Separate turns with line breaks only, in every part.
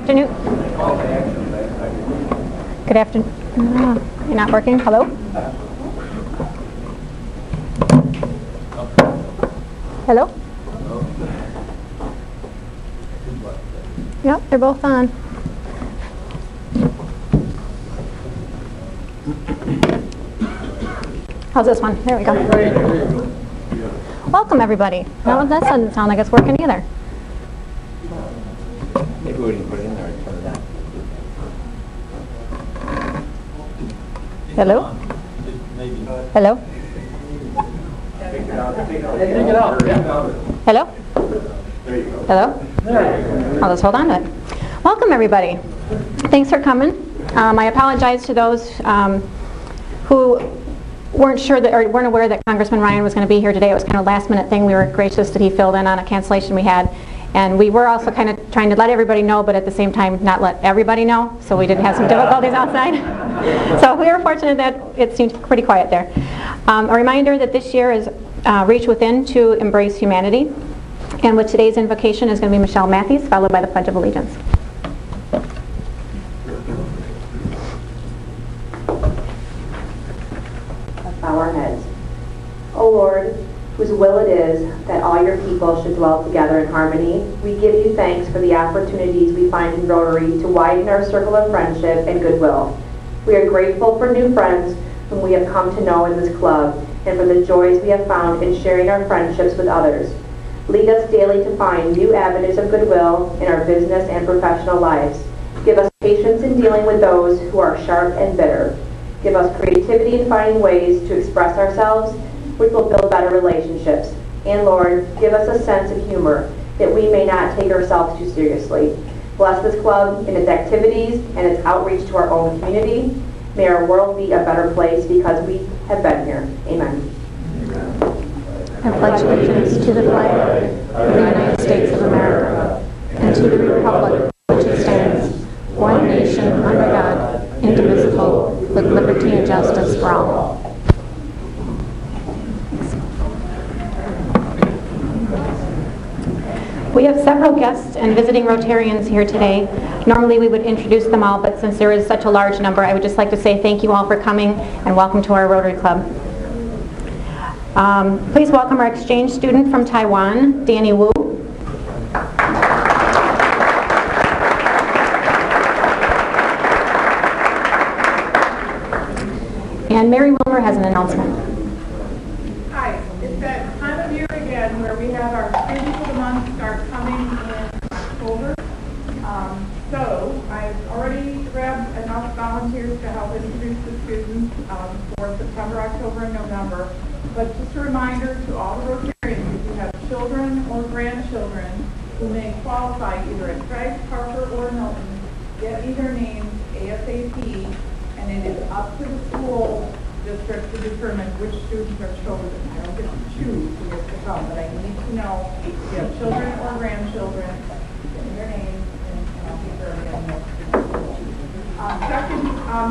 Afternoon. Good afternoon. You're not working? Hello? Hello? Yep, they're both on. How's this one? There we go. Welcome, everybody. No, that doesn't sound like it's working either.
Maybe we didn't put it in there and turn it on.
Hello? Hello? Hello? Hello? I'll just hold on to it. Welcome, everybody. Thanks for coming. I apologize to those who weren't sure that, or weren't aware that Congressman Ryan was going to be here today. It was kind of a last-minute thing. We were gracious that he filled in on a cancellation we had. And we were also kind of trying to let everybody know, but at the same time not let everybody know, so we didn't have some difficulties outside. So we were fortunate that it seemed pretty quiet there. A reminder that this year is Reach Within to Embrace Humanity. And with today's invocation is going to be Michelle Matthews, followed by the Pledge of Allegiance.
Bow our heads. O Lord, whose will it is that all your people should dwell together in harmony, we give you thanks for the opportunities we find in Rotary to widen our circle of friendship and goodwill. We are grateful for new friends whom we have come to know in this club and for the joys we have found in sharing our friendships with others. Lead us daily to find new avenues of goodwill in our business and professional lives. Give us patience in dealing with those who are sharp and bitter. Give us creativity in finding ways to express ourselves, which will build better relationships. And Lord, give us a sense of humor that we may not take ourselves too seriously. Bless this club in its activities and its outreach to our own community. May our world be a better place because we have been here. Amen.
I pledge allegiance to the flag of the United States of America and to the republic for which it stands, one nation under God, indivisible, with liberty and justice for all. We have several guests and visiting Rotarians here today. Normally we would introduce them all, but since there is such a large number, I would just like to say thank you all for coming and welcome to our Rotary Club. Please welcome our exchange student from Taiwan, Danny Wu. And Mary Wilmer has an announcement.
Hi, it's that time of year again where we have our Students of the Month start coming in October. So I've already grabbed enough volunteers to help introduce the students for September, October, and November. But just a reminder to all the Rotarians, if you have children or grandchildren who may qualify either at Craig, Parker, or Milton, get me their names ASAP. And it is up to the school district to determine which students are chosen. I don't get to choose who gets to come, but I need to know if you have children or grandchildren, give me their names, and I'll be there again next week. Second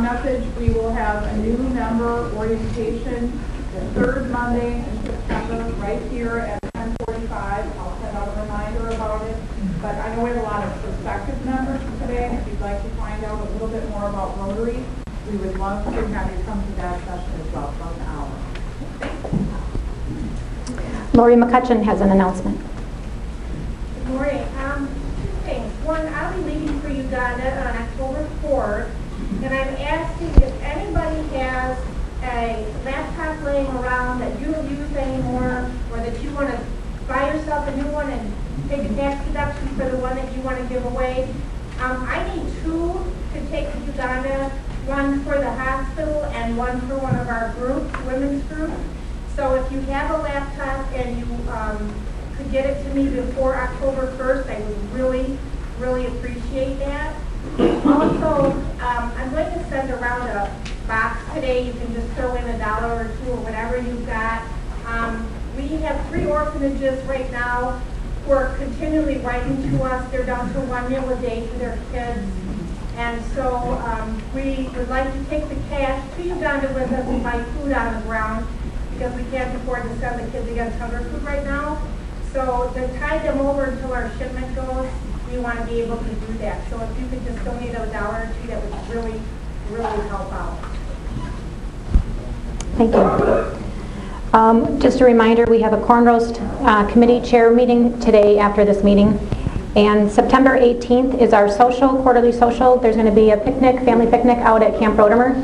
message, we will have a new member orientation the third Monday in September, right here at 10:45. I'll send out a reminder about it. But I know we have a lot of prospective members today, and if you'd like to find out a little bit more about Rotary, we would love to have you come to that session as well, for an hour.
Lori McCutcheon has an announcement.
Good morning. Two things. One, I'll be leaving for Uganda on October 4th, and I'm asking if anybody has a laptop laying around that you don't use anymore, or that you want to buy yourself a new one and take a tax deduction for the one that you want to give away. I need two to take to Uganda. One for the hospital and one for one of our groups, women's group. So if you have a laptop and you could get it to me before October 1st, I would really, really appreciate that. Also, I'm going to send around a box today. You can just throw in $1 or $2 or whatever you've got. We have 3 orphanages right now who are continually writing to us. They're down to 1 meal a day for their kids. And so we would like to take the cash to Uganda with us and buy food on the ground because we can't afford to send the kids against hunger food right now. So to tide them over until our shipment goes, we want to be able to do that. So if you could just donate $1 or $2, that would really, really help out.
Thank you. Just a reminder, we have a corn roast committee chair meeting today after this meeting. And September 18th is our quarterly social. There's going to be a picnic, family picnic out at Camp Rotary.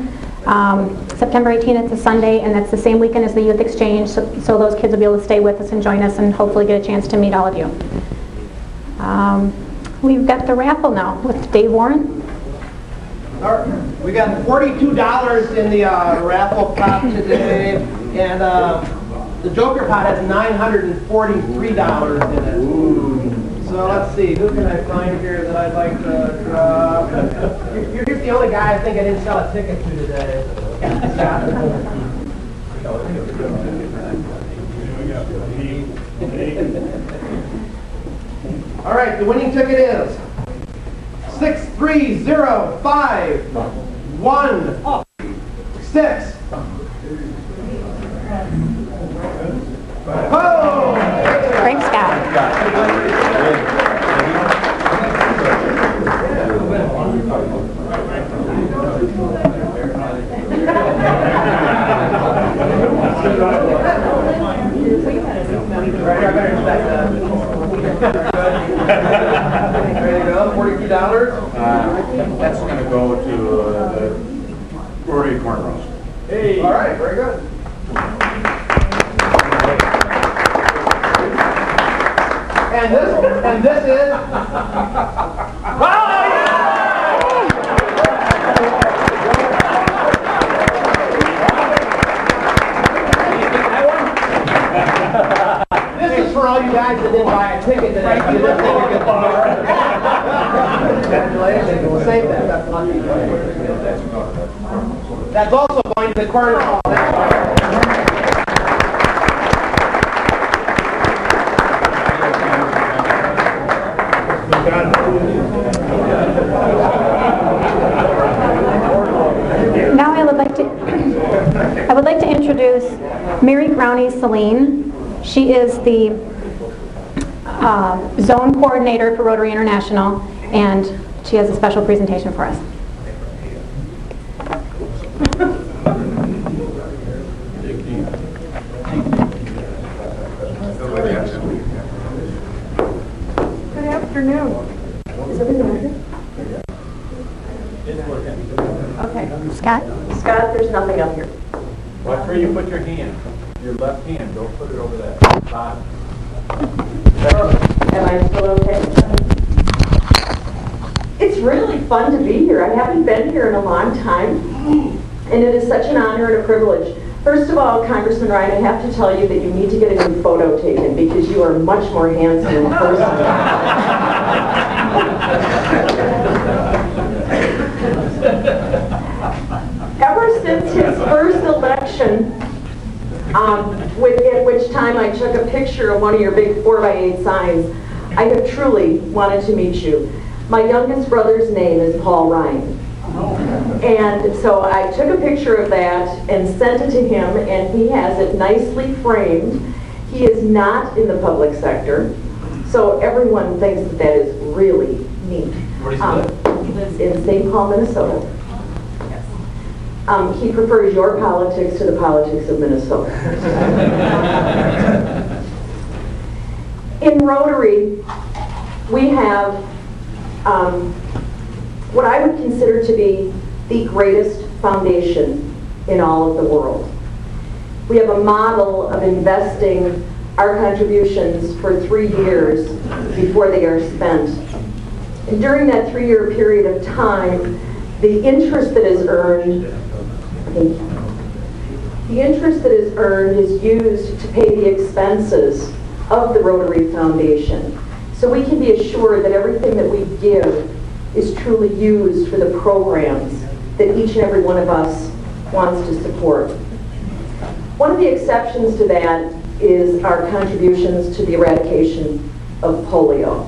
September 18th, it's a Sunday, and that's the same weekend as the Youth Exchange, so those kids will be able to stay with us and join us and hopefully get a chance to meet all of you. We've got the raffle now with Dave Warren.
We got $42 in the raffle pot today, and the Joker pot has $943 in it. So let's see, who can I find here that I'd like to drop? You're the only guy I think I didn't sell a ticket to today. All right, the winning ticket is 6305116. Oh!
Frank Scott.
There you go, $42.
That's going to go to the Rotary corn roast.
Hey. All right, very good. And this is. Oh, this is for all you guys that didn't buy a ticket today. You didn't think you could buy. Congratulations. We'll save that. That's lucky. That's also going to the corner hall.
Now I would like to introduce Mary Growney Celine. She is the zone coordinator for Rotary International, and she has a special presentation for us.
Good afternoon. Is everything okay? Okay.
Scott?
Scott, there's nothing up here.
Watch where you put your hand. Your left hand. Don't put it over that spot.
Am I still okay? It's really fun to be here. I haven't been here in a long time, and it is such an honor and a privilege. First of all, Congressman Ryan, I have to tell you that you need to get a new photo taken because you are much more handsome in person. Ever since his first election, at which time I took a picture of one of your big 4x8 signs, I have truly wanted to meet you. My youngest brother's name is Paul Ryan. And so I took a picture of that and sent it to him, and he has it nicely framed. He is not in the public sector, so everyone thinks that that is really neat.
Where does he live?
He lives in St. Paul, Minnesota. He prefers your politics to the politics of Minnesota. In Rotary, we have what I would consider to be the greatest foundation in all of the world. We have a model of investing our contributions for 3 years before they are spent. And during that 3-year period of time, the interest that is earned, is used to pay the expenses of the Rotary Foundation. So we can be assured that everything that we give is truly used for the programs that each and every one of us wants to support. One of the exceptions to that is our contributions to the eradication of polio.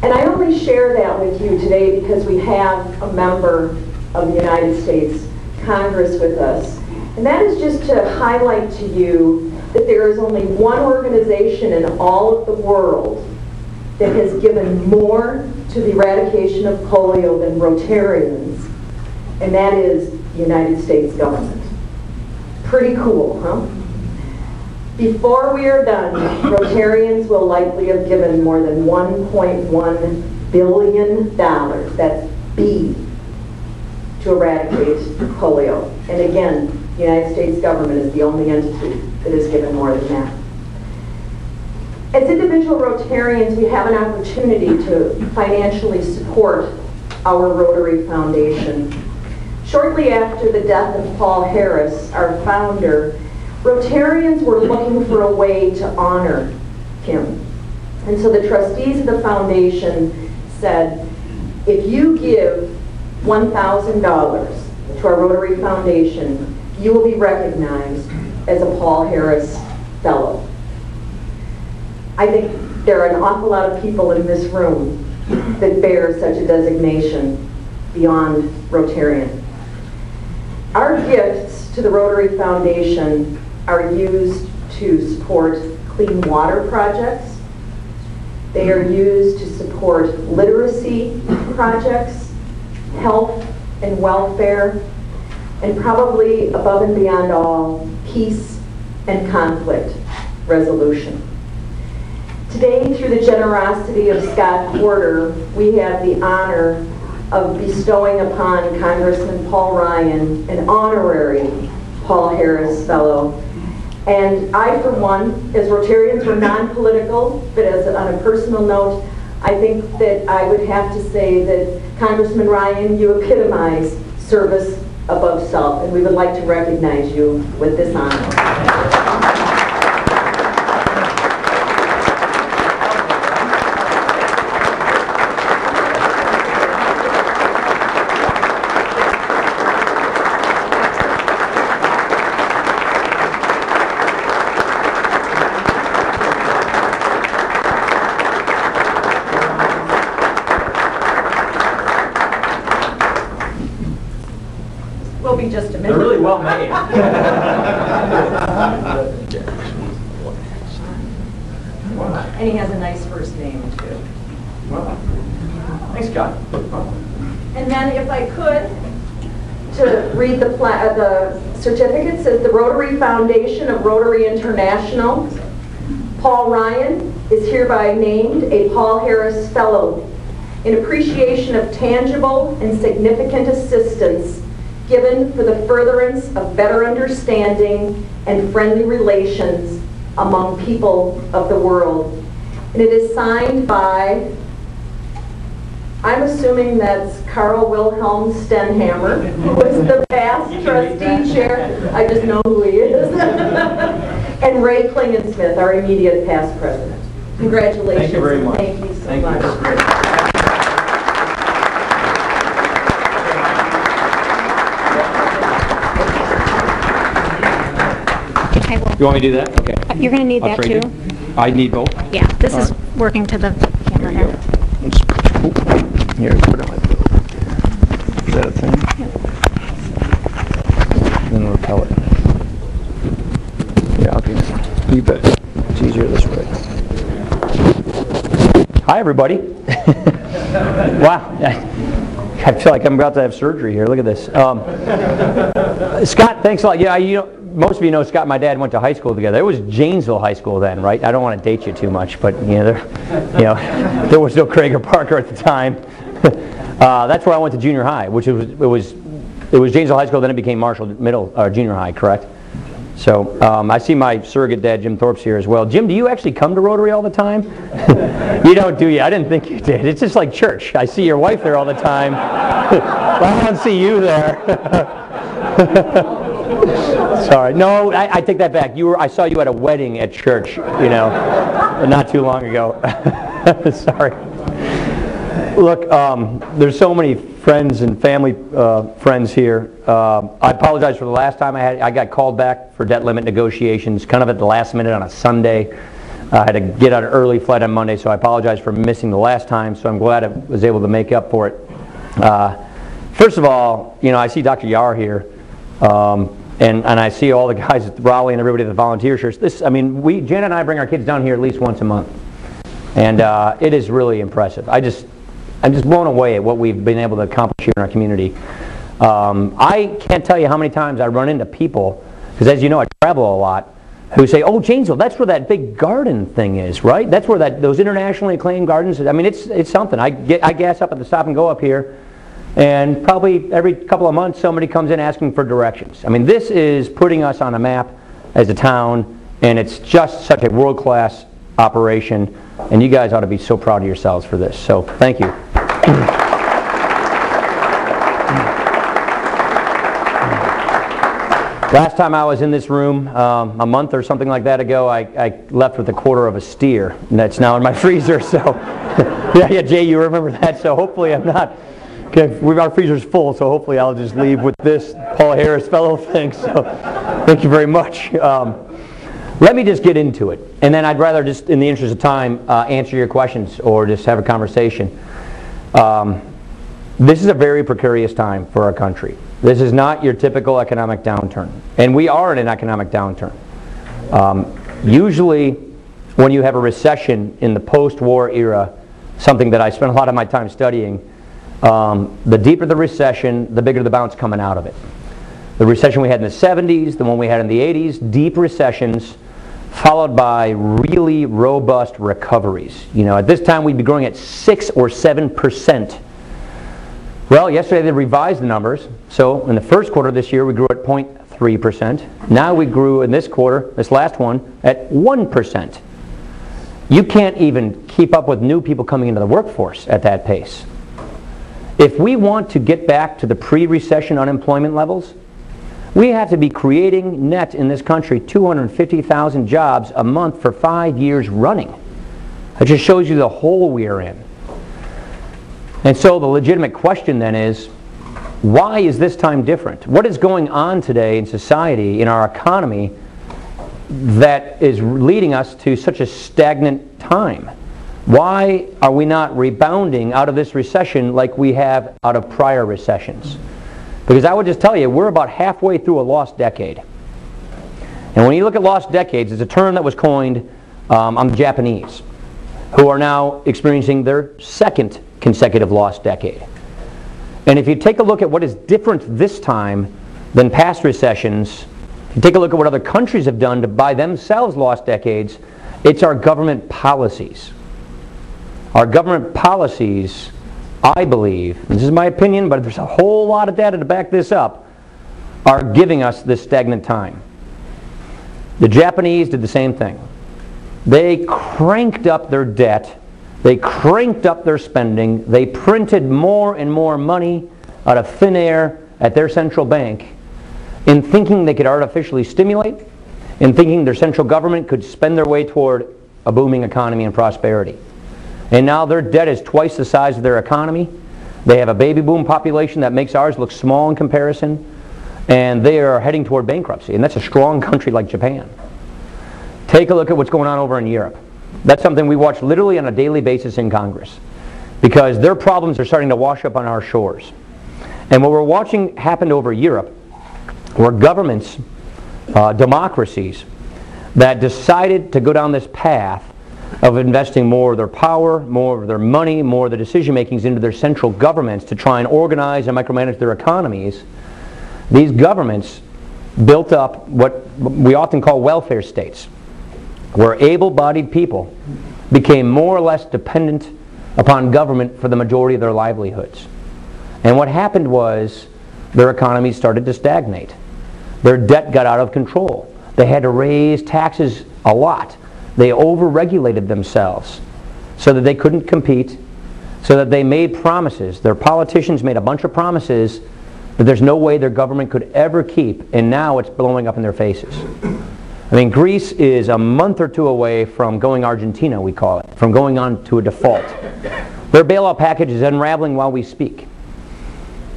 And I only share that with you today because we have a member of the United States Congress with us. And that is just to highlight to you that there is only one organization in all of the world that has given more to the eradication of polio than Rotarians, and that is the United States government. Pretty cool, huh? Before we are done, Rotarians will likely have given more than $1.1 billion, that's B, to eradicate polio. And again, the United States government is the only entity that has given more than that. As individual Rotarians, we have an opportunity to financially support our Rotary Foundation. Shortly after the death of Paul Harris, our founder, Rotarians were looking for a way to honor him. And so the trustees of the foundation said, if you give $1,000 to our Rotary Foundation, you will be recognized as a Paul Harris Fellow. I think there are an awful lot of people in this room that bear such a designation beyond Rotarian. Our gifts to the Rotary Foundation are used to support clean water projects. They are used to support literacy projects, health and welfare, and probably above and beyond all, peace and conflict resolution. Today, through the generosity of Scott Porter, we have the honor of bestowing upon Congressman Paul Ryan an honorary Paul Harris Fellow. And I, for one, as Rotarians, we're non-political, but on a personal note, I think that I would have to say that, Congressman Ryan, you epitomize service above self, and we would like to recognize you with this honor. Will be just a minute.
They're really well made.
And he has a nice first name, too.
Thanks, Scott.
And then if I could, to read the certificate, says the Rotary Foundation of Rotary International. Paul Ryan is hereby named a Paul Harris Fellow in appreciation of tangible and significant assistance given for the furtherance of better understanding and friendly relations among people of the world. And it is signed by, I'm assuming that's Carl Wilhelm Stenhammer, who was the past trustee chair. I just know who he is. And Ray Klingensmith, our immediate past president. Congratulations.
Thank you very much.
Thank you so much.
You want me to do that? Okay.
You're going to need
I'll
that
trade
too.
you. I need both?
Yeah, this
All
is
right.
working to the camera
Here you
here.
go. Here, put it on my bill. Is that a thing?
Yep.
Then repel it. Yeah, okay. You bet. It's easier this way. Hi, everybody. Wow. I feel like I'm about to have surgery here. Look at this. Scott, thanks a lot. Yeah, most of you know Scott and my dad went to high school together. It was Janesville High School then, right? I don't want to date you too much, but there was no Craig or Parker at the time. That's where I went to junior high, which it was Janesville High School. Then it became Marshall Junior High, correct? So I see my surrogate dad, Jim Thorpe's here as well. Jim, do you actually come to Rotary all the time? You don't, do you? I didn't think you did. It's just like church. I see your wife there all the time. But I don't see you there. Sorry. No, I take that back. I saw you at a wedding at church, not too long ago. Sorry. Look, there's so many friends and family friends here. I apologize for the last time I got called back for debt limit negotiations, kind of at the last minute on a Sunday. I had to get out an early flight on Monday, so I apologize for missing the last time. So I'm glad I was able to make up for it. First of all, I see Dr. Yar here, and I see all the guys at Raleigh and everybody at the volunteer shirts. Janet and I bring our kids down here at least once a month. And it is really impressive. I'm just blown away at what we've been able to accomplish here in our community. I can't tell you how many times I run into people, because as you know I travel a lot, who say, oh, Janesville, that's where that big garden thing is, right? That's where those internationally acclaimed gardens, I mean, it's something. I gas up at the stop and go up here, and probably every couple of months somebody comes in asking for directions. I mean, this is putting us on a map as a town, and it's just such a world-class operation, and you guys ought to be so proud of yourselves for this. So, thank you. Last time I was in this room, a month or something like that ago, I left with a quarter of a steer, and that's now in my freezer. So, yeah, Jay, you remember that. So hopefully I'm not. Okay, our freezer's full, so hopefully I'll just leave with this Paul Harris fellow thing. So, thank you very much. Let me just get into it, and then I'd rather just, in the interest of time, answer your questions or just have a conversation. This is a very precarious time for our country. This is not your typical economic downturn, and we are in an economic downturn. Usually, when you have a recession in the post-war era, something that I spent a lot of my time studying, the deeper the recession, the bigger the bounce coming out of it. The recession we had in the 70s, the one we had in the 80s, deep recessions, followed by really robust recoveries. You know, at this time we'd be growing at 6 or 7%. Well, yesterday they revised the numbers. So in the first quarter of this year we grew at 0.3%. Now we grew in this quarter, this last one, at 1%. You can't even keep up with new people coming into the workforce at that pace. If we want to get back to the pre-recession unemployment levels, we have to be creating net in this country 250,000 jobs a month for 5 years running. It just shows you the hole we are in. And so the legitimate question then is, why is this time different? What is going on today in society, in our economy, that is leading us to such a stagnant time? Why are we not rebounding out of this recession like we have out of prior recessions? Because I would just tell you, we're about halfway through a lost decade. And when you look at lost decades, it's a term that was coined on the Japanese, who are now experiencing their second consecutive lost decade. And if you take a look at what is different this time than past recessions, if you take a look at what other countries have done to buy themselves lost decades, it's our government policies. Our government policies, I believe, this is my opinion, but there's a whole lot of data to back this up, are giving us this stagnant time. The Japanese did the same thing. They cranked up their debt. They cranked up their spending. They printed more and more money out of thin air at their central bank in thinking they could artificially stimulate, in thinking their central government could spend their way toward a booming economy and prosperity. And now their debt is twice the size of their economy. They have a baby boom population that makes ours look small in comparison, and they are heading toward bankruptcy. And that's a strong country like Japan. Take a look at what's going on over in Europe. That's something we watch literally on a daily basis in Congress, because their problems are starting to wash up on our shores. And what we're watching happen over Europe were governments, democracies, that decided to go down this path of investing more of their power, more of their money, more of the decision makings into their central governments to try and organize and micromanage their economies. These governments built up what we often call welfare states, where able-bodied people became more or less dependent upon government for the majority of their livelihoods. And what happened was their economies started to stagnate. Their debt got out of control. They had to raise taxes a lot. They over-regulated themselves so that they couldn't compete, so that they made promises. Their politicians made a bunch of promises that there's no way their government could ever keep, and now it's blowing up in their faces. I mean, Greece is a month or two away from going Argentina, we call it, from going on to a default. Their bailout package is unraveling while we speak.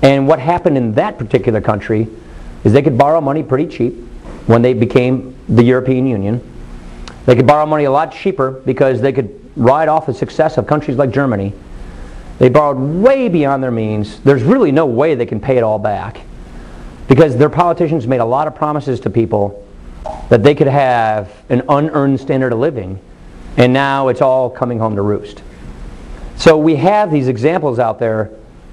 And what happened in that particular country is they could borrow money pretty cheap when they became the European Union. They could borrow money a lot cheaper because they could ride off the success of countries like Germany. They borrowed way beyond their means. There's really no way they can pay it all back, because their politicians made a lot of promises to people that they could have an unearned standard of living, And now it's all coming home to roost. So we have these examples out there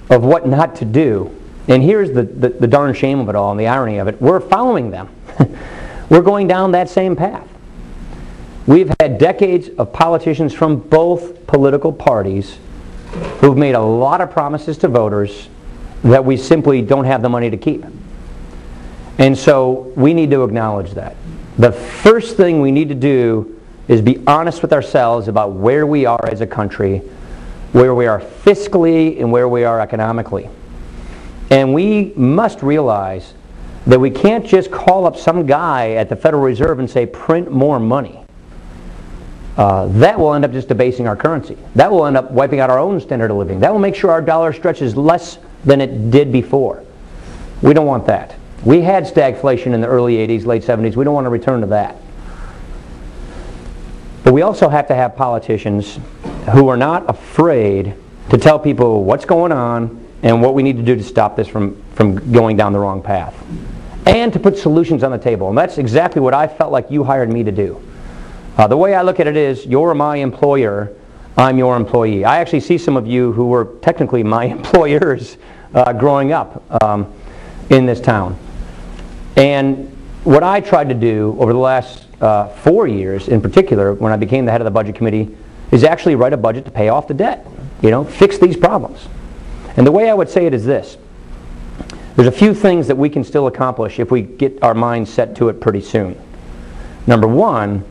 of what not to do. And here's the darn shame of it all and the irony of it. We're following them. We're going down that same path. We've had decades of politicians from both political parties who've made a lot of promises to voters that we simply don't have the money to keep. And so we need to acknowledge that. The first thing we need to do is be honest with ourselves about where we are as a country, where we are fiscally and where we are economically. And we must realize that we can't just call up some guy at the Federal Reserve and say, print more money. That will end up just debasing our currency. That will end up wiping out our own standard of living. That will make sure our dollar stretches less than it did before. We don't want that. We had stagflation in the early 80s, late 70s. We don't want to return to that. But we also have to have politicians who are not afraid to tell people what's going on and what we need to do to stop this from going down the wrong path. And to put solutions on the table. And that's exactly what I felt like you hired me to do. The way I look at it is, you're my employer, I'm your employee. I actually see some of you who were technically my employers growing up in this town. And what I tried to do over the last 4 years, in particular, when I became the head of the budget committee, is actually write a budget to pay off the debt. You know, fix these problems. And the way I would say it is this. There's a few things that we can still accomplish if we get our minds set to it pretty soon. Number one,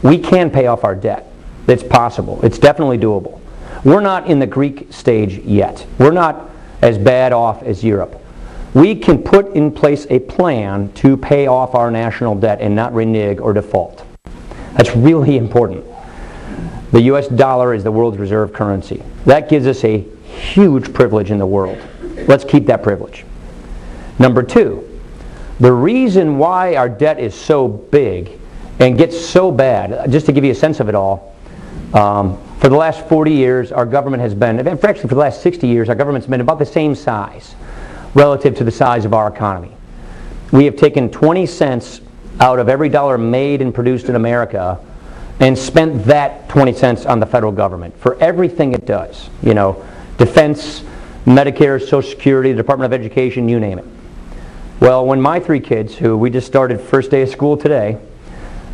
we can pay off our debt. It's possible. It's definitely doable. We're not in the Greek stage yet. We're not as bad off as Europe. We can put in place a plan to pay off our national debt and not renege or default. That's really important. The US dollar is the world's reserve currency. That gives us a huge privilege in the world. Let's keep that privilege. Number two, the reason why our debt is so big and gets so bad, just to give you a sense of it all, for the last 40 years our government has been, actually for the last 60 years our government's been about the same size relative to the size of our economy. We have taken 20 cents out of every dollar made and produced in America and spent that 20 cents on the federal government for everything it does. You know, defense, Medicare, Social Security, the Department of Education, you name it. Well, when my three kids, who we just started first day of school today,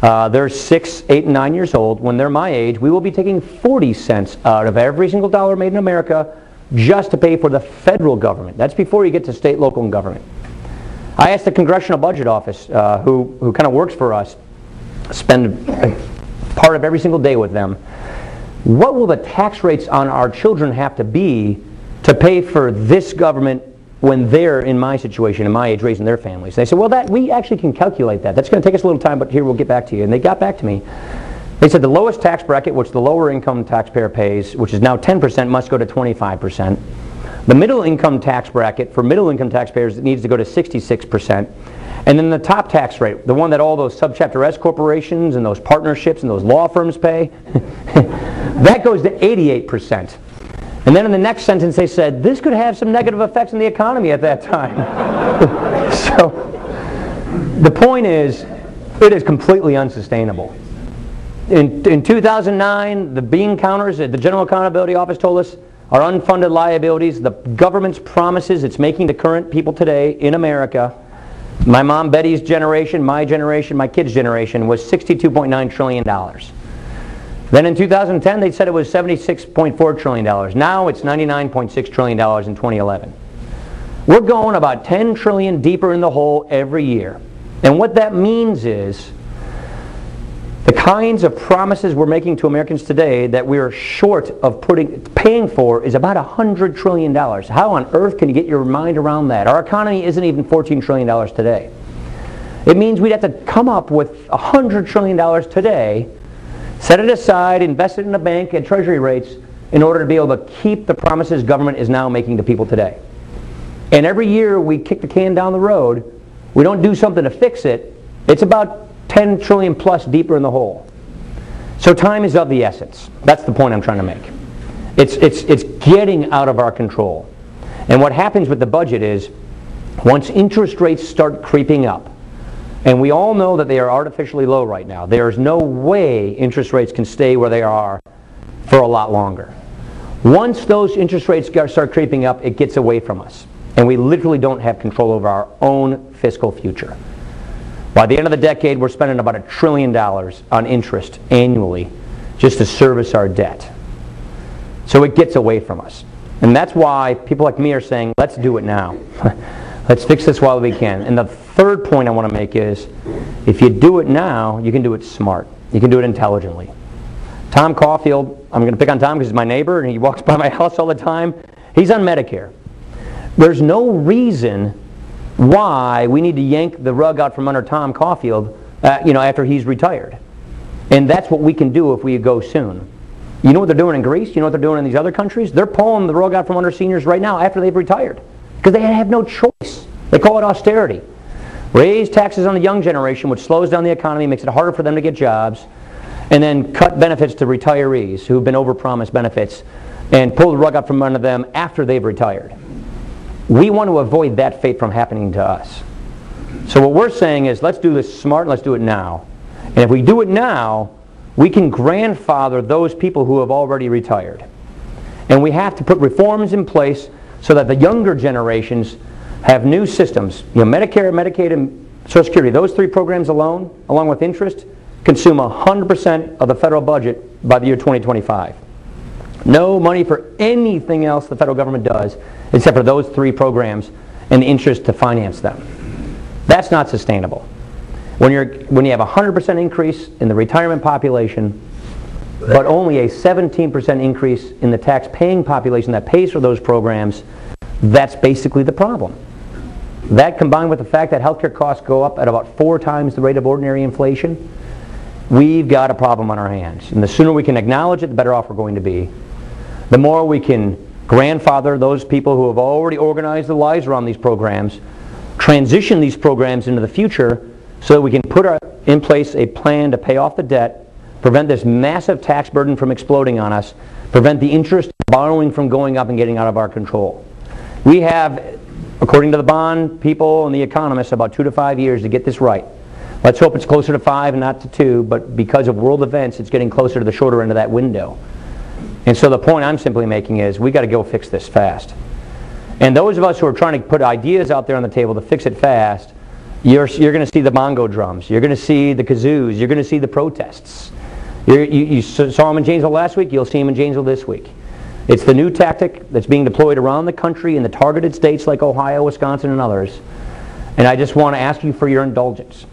they're 6, 8, and 9 years old. When they're my age, we will be taking 40 cents out of every single dollar made in America just to pay for the federal government. That's before you get to state, local, and government. I asked the Congressional Budget Office, who kind of works for us, spend part of every single day with them, what will the tax rates on our children have to be to pay for this government when they're in my situation, in my age, raising their families? They said, well, we actually can calculate that. That's going to take us a little time, but here, we'll get back to you. And they got back to me. They said the lowest tax bracket, which the lower income taxpayer pays, which is now 10%, must go to 25%. The middle income tax bracket for middle income taxpayers needs to go to 66%. And then the top tax rate, the one that all those subchapter S corporations and those partnerships and those law firms pay, that goes to 88%. And then in the next sentence they said, this could have some negative effects on the economy at that time. So the point is, it is completely unsustainable. In 2009, the bean counters at the General Accountability Office told us our unfunded liabilities, the government's promises it's making to current people today in America, my mom Betty's generation, my kids' generation, was $62.9 trillion. Then in 2010, they said it was $76.4 trillion. Now it's $99.6 trillion in 2011. We're going about $10 trillion deeper in the hole every year. And what that means is the kinds of promises we're making to Americans today that we're short of paying for is about $100 trillion. How on earth can you get your mind around that? Our economy isn't even $14 trillion today. It means we'd have to come up with $100 trillion today, set it aside, invest it in a bank at treasury rates in order to be able to keep the promises government is now making to people today. And every year we kick the can down the road, we don't do something to fix it, it's about 10 trillion plus deeper in the hole. So time is of the essence. That's the point I'm trying to make. It's getting out of our control. And what happens with the budget is, once interest rates start creeping up, And we all know that they are artificially low right now. There is no way interest rates can stay where they are for a lot longer. Once those interest rates start creeping up, it gets away from us. And we literally don't have control over our own fiscal future. By the end of the decade, we're spending about $1 trillion on interest annually just to service our debt. So it gets away from us. And that's why people like me are saying, let's do it now. Let's fix this while we can. And the third point I want to make is, if you do it now, you can do it smart. You can do it intelligently. Tom Caulfield, I'm going to pick on Tom because he's my neighbor and he walks by my house all the time. He's on Medicare. There's no reason why we need to yank the rug out from under Tom Caulfield after he's retired. And that's what we can do if we go soon. You know what they're doing in Greece? You know what they're doing in these other countries? They're pulling the rug out from under seniors right now after they've retired. Because they have no choice. They call it austerity. Raise taxes on the young generation, which slows down the economy, makes it harder for them to get jobs, and then cut benefits to retirees who've been overpromised benefits and pull the rug out from under them after they've retired. We want to avoid that fate from happening to us. So what we're saying is, let's do this smart and let's do it now. And if we do it now, we can grandfather those people who have already retired. And we have to put reforms in place so that the younger generations have new systems. Medicare, Medicaid, and Social Security, those three programs alone, along with interest, consume 100% of the federal budget by the year 2025. No money for anything else the federal government does except for those three programs and the interest to finance them. That's not sustainable. When you have a 100% increase in the retirement population, but only a 17% increase in the tax-paying population that pays for those programs, that's basically the problem. That, combined with the fact that healthcare costs go up at about 4 times the rate of ordinary inflation, we've got a problem on our hands. And the sooner we can acknowledge it, the better off we're going to be. The more we can grandfather those people who have already organized their lives around these programs, transition these programs into the future so that we can put in place a plan to pay off the debt, prevent this massive tax burden from exploding on us, prevent the interest borrowing from going up and getting out of our control. We have, according to the bond people and the economists, about 2 to 5 years to get this right. Let's hope it's closer to 5 and not to 2, but because of world events, it's getting closer to the shorter end of that window. And so the point I'm simply making is, we got to go fix this fast. And those of us who are trying to put ideas out there on the table to fix it fast, you're going to see the bongo drums, you're going to see the kazoos, you're going to see the protests. You saw them in Janesville last week, you'll see them in Janesville this week. It's the new tactic that's being deployed around the country in the targeted states like Ohio, Wisconsin, and others. And I just want to ask you for your indulgence.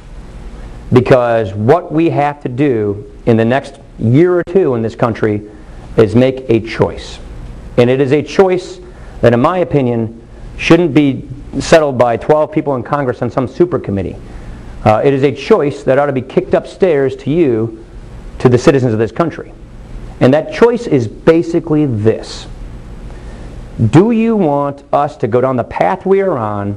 Because what we have to do in the next year or two in this country is make a choice. And it is a choice that, in my opinion, shouldn't be settled by 12 people in Congress on some super committee. It is a choice that ought to be kicked upstairs to you, to the citizens of this country. And that choice is basically this. Do you want us to go down the path we are on,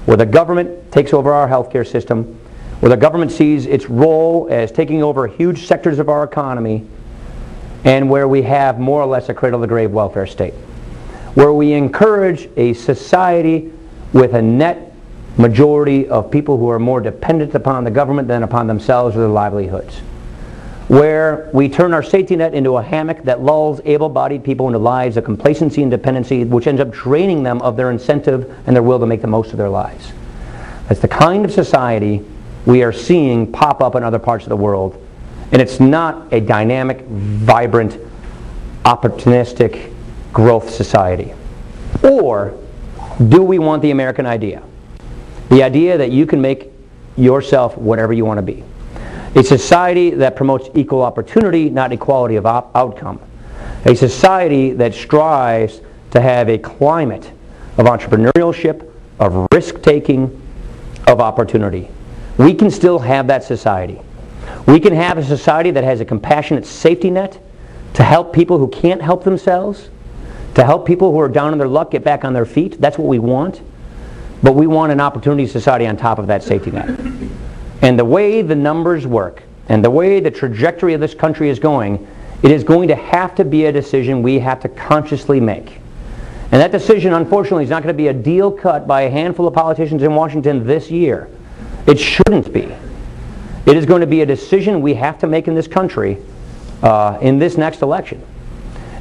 where the government takes over our healthcare system, where the government sees its role as taking over huge sectors of our economy, and where we have more or less a cradle-to-grave welfare state, where we encourage a society with a net majority of people who are more dependent upon the government than upon themselves or their livelihoods, where we turn our safety net into a hammock that lulls able-bodied people into lives of complacency and dependency, which ends up draining them of their incentive and their will to make the most of their lives. That's the kind of society we are seeing pop up in other parts of the world. And it's not a dynamic, vibrant, opportunistic growth society. Or do we want the American idea? The idea that you can make yourself whatever you want to be. A society that promotes equal opportunity, not equality of outcome. A society that strives to have a climate of entrepreneurship, of risk-taking, of opportunity. We can still have that society. We can have a society that has a compassionate safety net to help people who can't help themselves, to help people who are down on their luck get back on their feet. That's what we want. But we want an opportunity society on top of that safety net. And the way the numbers work, and the way the trajectory of this country is going, it is going to have to be a decision we have to consciously make. And that decision, unfortunately, is not going to be a deal cut by a handful of politicians in Washington this year. It shouldn't be. It is going to be a decision we have to make in this country in this next election.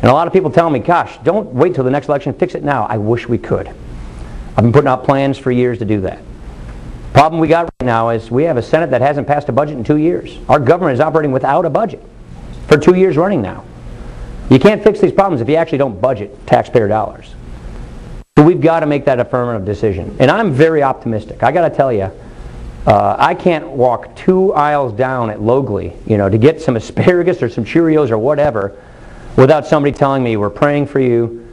And a lot of people tell me, gosh, don't wait till the next election, fix it now. I wish we could. I've been putting out plans for years to do that. Problem we got right now is we have a Senate that hasn't passed a budget in 2 years. Our government is operating without a budget for 2 years running now. You can't fix these problems if you actually don't budget taxpayer dollars. So we've got to make that affirmative decision. And I'm very optimistic. I got to tell you, I can't walk 2 aisles down at Logley, to get some asparagus or some Cheerios or whatever, without somebody telling me, we're praying for you,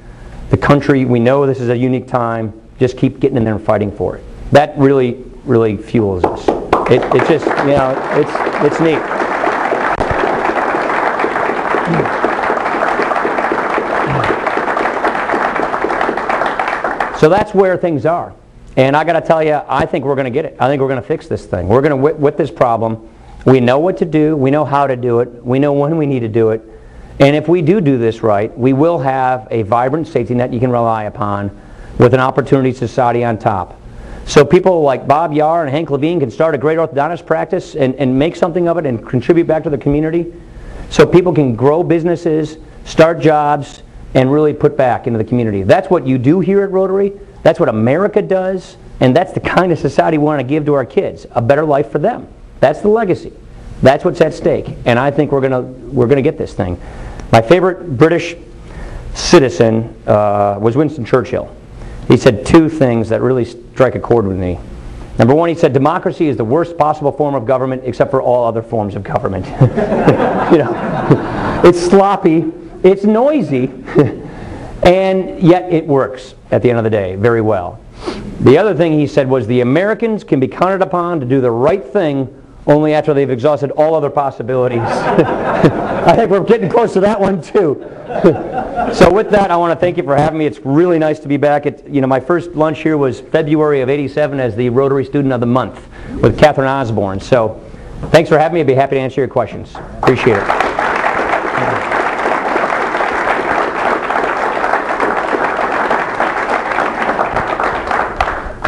the country, we know this is a unique time, just keep getting in there and fighting for it. That really, really fuels us. It's just, it's neat. So that's where things are. And I got to tell you, I think we're going to get it. I think we're going to fix this thing. We're going to with this problem. We know what to do. We know how to do it. We know when we need to do it. And if we do this right, we will have a vibrant safety net you can rely upon with an opportunity society on top. So people like Bob Yar and Hank Levine can start a great orthodontist practice and make something of it and contribute back to the community. So people can grow businesses, start jobs, and really put back into the community. That's what you do here at Rotary. That's what America does. And that's the kind of society we want to give to our kids. A better life for them. That's the legacy. That's what's at stake. And I think we're gonna get this thing. My favorite British citizen was Winston Churchill. He said 2 things that really strike a chord with me. Number 1, he said, democracy is the worst possible form of government except for all other forms of government. It's sloppy, it's noisy, and yet it works at the end of the day very well. The other thing he said was the Americans can be counted upon to do the right thing only after they've exhausted all other possibilities. I think we're getting close to that one too. So with that, I want to thank you for having me. It's really nice to be back. My first lunch here was February of '87 as the Rotary Student of the Month with Catherine Osborne. So thanks for having me. I'd be happy to answer your questions. Appreciate it.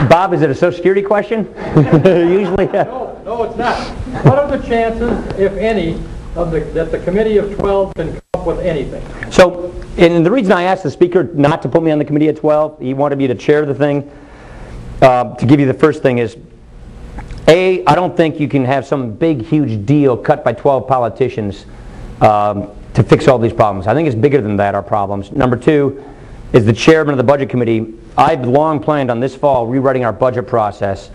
Bob, is it a Social Security question? Usually.
No, it's not. What are the chances, if any, that the Committee of 12 can come up with anything?
So, and the reason I asked the Speaker not to put me on the Committee of 12, he wanted me to chair the thing, to give you the first thing is, I don't think you can have some big, huge deal cut by 12 politicians to fix all these problems. I think it's bigger than that, our problems. Number 2 is the chairman of the Budget Committee. I've long planned on this fall rewriting our budget process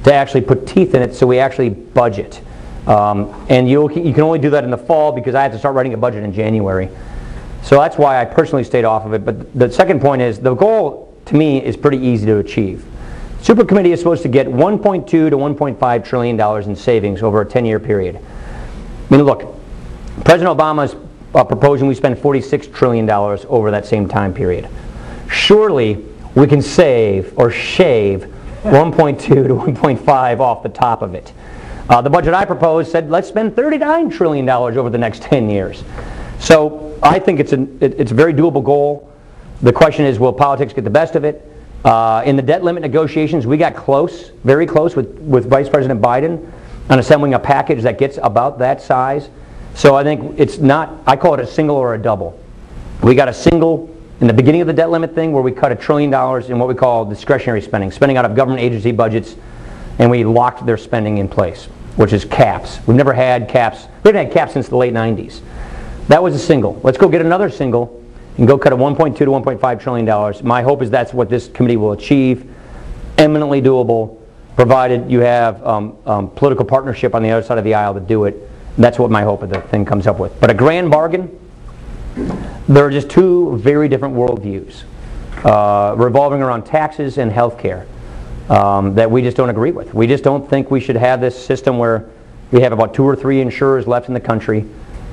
to actually put teeth in it so we actually budget. And you can only do that in the fall because I have to start writing a budget in January. So that's why I personally stayed off of it. But the second point is, the goal to me is pretty easy to achieve. Super Committee is supposed to get $1.2 to $1.5 trillion in savings over a 10-year period. I mean, look, President Obama's proposing we spend $46 trillion over that same time period. Surely we can save or shave 1.2 to 1.5 off the top of it. The budget I proposed said let's spend $39 trillion over the next 10 years. So I think it's a very doable goal. The question is, will politics get the best of it? In the debt limit negotiations, we got close, very close with Vice President Biden on assembling a package that gets about that size. So I think it's not, I call it a single or a double. We got a single in the beginning of the debt limit thing where we cut $1 trillion in what we call discretionary spending out of government agency budgets, and we locked their spending in place, which is caps. We've never had caps. We haven't had caps since the late 90s. That was a single. Let's go get another single and go cut a $1.2 to $1.5 trillion. My hope is that's what this committee will achieve. Eminently doable, provided you have political partnership on the other side of the aisle to do it. That's what my hope of the thing comes up with. But a grand bargain, there are just 2 very different worldviews revolving around taxes and health care that we just don't agree with. We just don't think we should have this system where we have about 2 or 3 insurers left in the country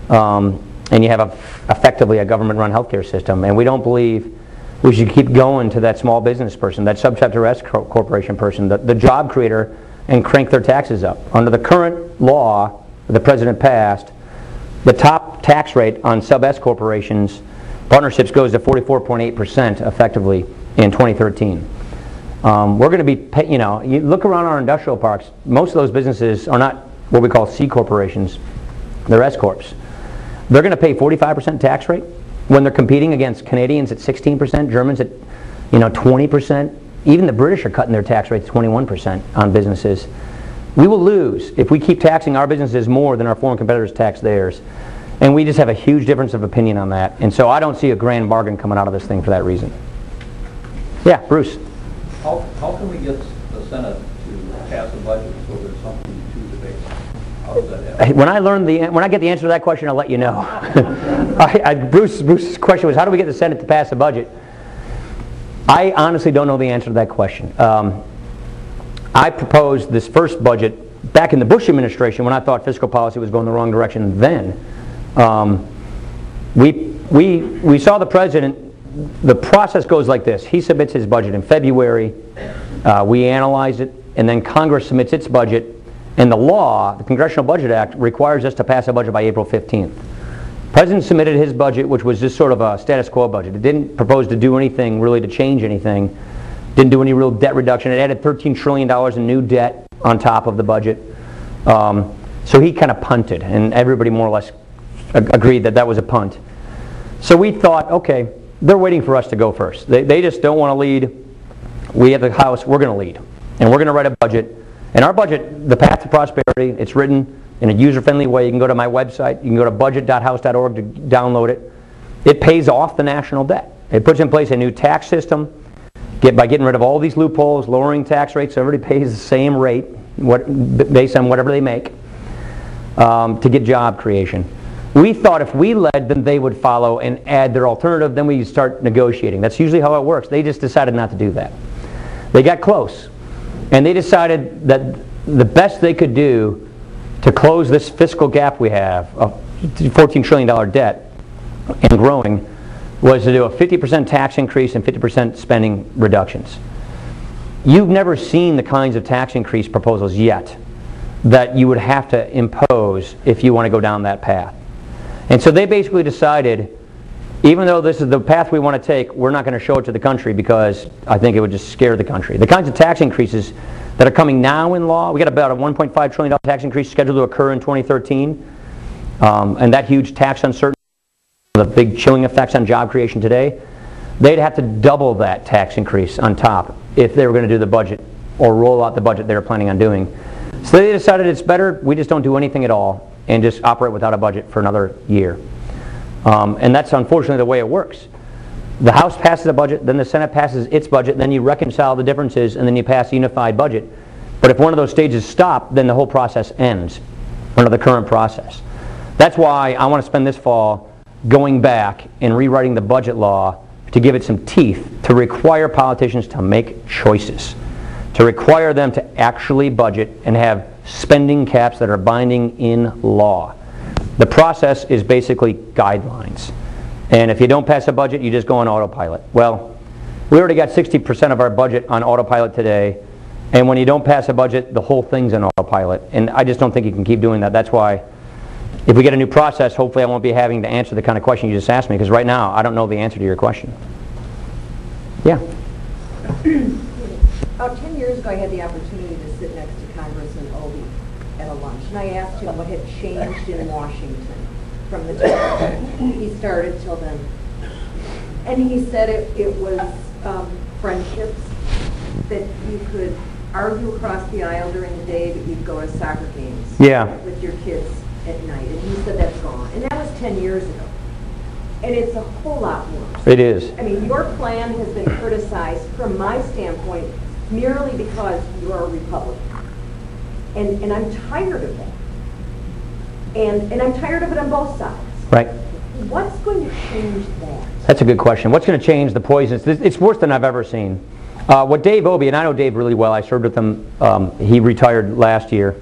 and you have effectively a government-run healthcare system. And we don't believe we should keep going to that small business person, that subchapter S corporation person, the job creator, and crank their taxes up. Under the current law the President passed, the top tax rate on sub-S corporations, partnerships, goes to 44.8% effectively in 2013. We're going to be, you look around our industrial parks, most of those businesses are not what we call C corporations, they're S corps. They're going to pay 45% tax rate when they're competing against Canadians at 16%, Germans at 20%. Even the British are cutting their tax rates 21% on businesses. We will lose if we keep taxing our businesses more than our foreign competitors tax theirs. And we just have a huge difference of opinion on that. And so I don't see a grand bargain coming out of this thing for that reason. Yeah, Bruce.
How can we get the Senate to pass a budget so there's something to debate? How does that happen?
When I get the answer to that question, I'll let you know. Bruce's question was, how do we get the Senate to pass a budget? I honestly don't know the answer to that question. I proposed this first budget back in the Bush administration when I thought fiscal policy was going the wrong direction then. We saw the president. The process goes like this. He submits his budget in February. We analyze it, and then Congress submits its budget. And the law, the Congressional Budget Act, requires us to pass a budget by April 15th. The President submitted his budget, which was just sort of a status quo budget. It didn't propose to do anything really to change anything. Didn't do any real debt reduction. It added $13 trillion in new debt on top of the budget. So he kind of punted, and everybody more or less agreed that that was a punt. So we thought, okay, they're waiting for us to go first. They just don't want to lead. We have the House, we're going to lead. And we're going to write a budget. And our budget, the path to prosperity, it's written in a user-friendly way. You can go to my website. You can go to budget.house.org to download it. It pays off the national debt. It puts in place a new tax system by getting rid of all these loopholes, lowering tax rates so everybody pays the same rate based on whatever they make to get job creation. We thought if we led, then they would follow and add their alternative. Then we start negotiating. That's usually how it works. They just decided not to do that. They got close. And they decided that the best they could do to close this fiscal gap we have of $14 trillion debt and growing was to do a 50% tax increase and 50% spending reductions. You've never seen the kinds of tax increase proposals yet that you would have to impose if you want to go down that path. And so they basically decided, even though this is the path we want to take, we're not going to show it to the country because I think it would just scare the country. The kinds of tax increases that are coming now in law, we got about a $1.5 trillion tax increase scheduled to occur in 2013. And that huge tax uncertainty, the big chilling effects on job creation today, they'd have to double that tax increase on top if they were going to do the budget or roll out the budget they were planning on doing. So they decided it's better we just don't do anything at all and just operate without a budget for another year. And that's unfortunately the way it works. The House passes a budget, then the Senate passes its budget, then you reconcile the differences, and then you pass a unified budget. But if one of those stages stop, then the whole process ends under the current process. That's why I want to spend this fall going back and rewriting the budget law to give it some teeth, to require politicians to make choices, to require them to actually budget and have spending caps that are binding in law. The process is basically guidelines. And if you don't pass a budget, you just go on autopilot. Well, we already got 60% of our budget on autopilot today. And when you don't pass a budget, the whole thing's on autopilot. And I just don't think you can keep doing that. That's why if we get a new process, hopefully I won't be having to answer the kind of question you just asked me, because right now I don't know the answer to your question. Yeah?
About 10 years ago, I had the opportunity to sit next to Congressman Obie at a lunch, and I asked him what had changed in Washington from the time he started till then. And he said it was friendships, that you could argue across the aisle during the day, but you'd go to soccer games with your kids at night. And he said that's gone. And that was 10 years ago. And it's a whole lot worse.
It is.
I mean, your plan has been criticized from my standpoint merely because you're a Republican. And I'm tired of that. And I'm tired of it on both sides.
Right.
What's going to change that?
That's a good question. What's going to change the poisons? It's worse than I've ever seen. What Dave Obie, and I know Dave really well, I served with him, he retired last year.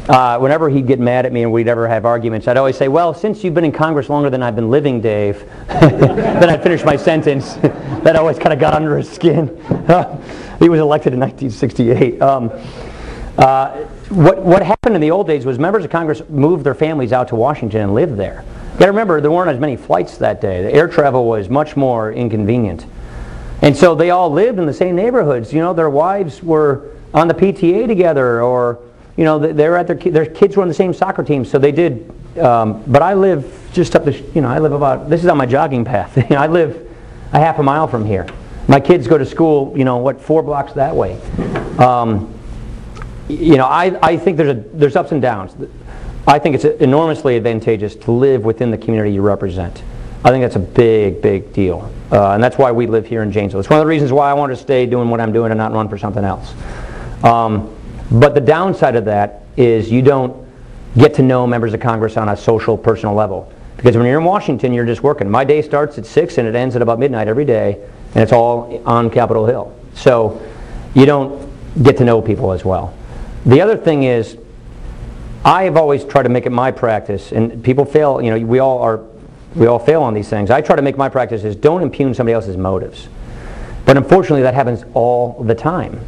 Whenever he'd get mad at me and we'd ever have arguments, I'd always say, well, since you've been in Congress longer than I've been living, Dave, then I'd finish my sentence. That always kind of got under his skin. He was elected in 1968. What happened in the old days was members of Congress moved their families out to Washington and lived there. You got to remember, there weren't as many flights that day. The air travel was much more inconvenient. And so they all lived in the same neighborhoods. You know, their wives were on the PTA together, or, you know, they were at their kids were on the same soccer team, so they did. But I live just up the, you know, I live about, this is on my jogging path. You know, I live a half a mile from here. My kids go to school, you know, what, 4 blocks that way. You know, I think there's ups and downs. I think it's enormously advantageous to live within the community you represent. I think that's a big, big deal. And that's why we live here in Janesville. It's one of the reasons why I want to stay doing what I'm doing and not run for something else. But the downside of that is you don't get to know members of Congress on a social, personal level. Because when you're in Washington, you're just working. My day starts at 6 and it ends at about midnight every day, and it's all on Capitol Hill. So you don't get to know people as well. The other thing is, I have always tried to make it my practice, and people fail, you know, we all fail on these things. I try to make my practice is don't impugn somebody else's motives. But unfortunately that happens all the time.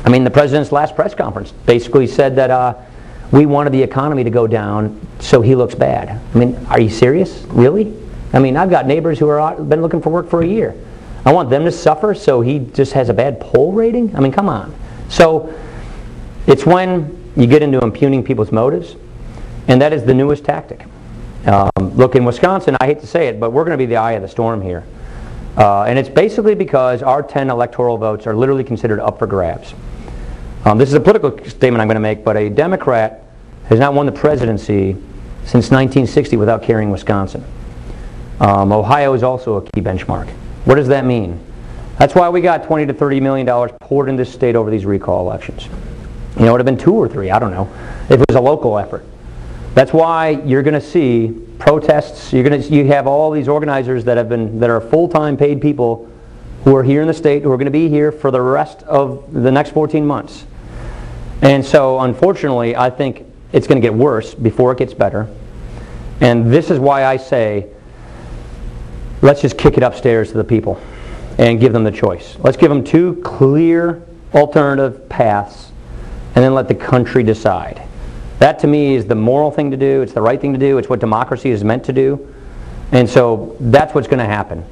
I mean, the president's last press conference basically said that we wanted the economy to go down so he looks bad. I mean, are you serious? Really? I mean, I've got neighbors who have been looking for work for a year. I want them to suffer so he just has a bad poll rating? I mean, come on. So it's when you get into impugning people's motives, and that is the newest tactic. Look, in Wisconsin, I hate to say it, but we're going to be the eye of the storm here. And it's basically because our 10 electoral votes are literally considered up for grabs. This is a political statement I'm going to make, but a Democrat has not won the presidency since 1960 without carrying Wisconsin. Ohio is also a key benchmark. What does that mean? That's why we got $20 to $30 million poured into this state over these recall elections. You know, it would have been 2 or 3, I don't know, if it was a local effort. That's why you're going to see protests. You have all these organizers that are full-time paid people who are here in the state, who are going to be here for the rest of the next 14 months. And so, unfortunately, I think it's going to get worse before it gets better. And this is why I say, let's just kick it upstairs to the people and give them the choice. Let's give them 2 clear alternative paths, and then let the country decide. That, to me, is the moral thing to do. It's the right thing to do. It's what democracy is meant to do. And so that's what's going to happen.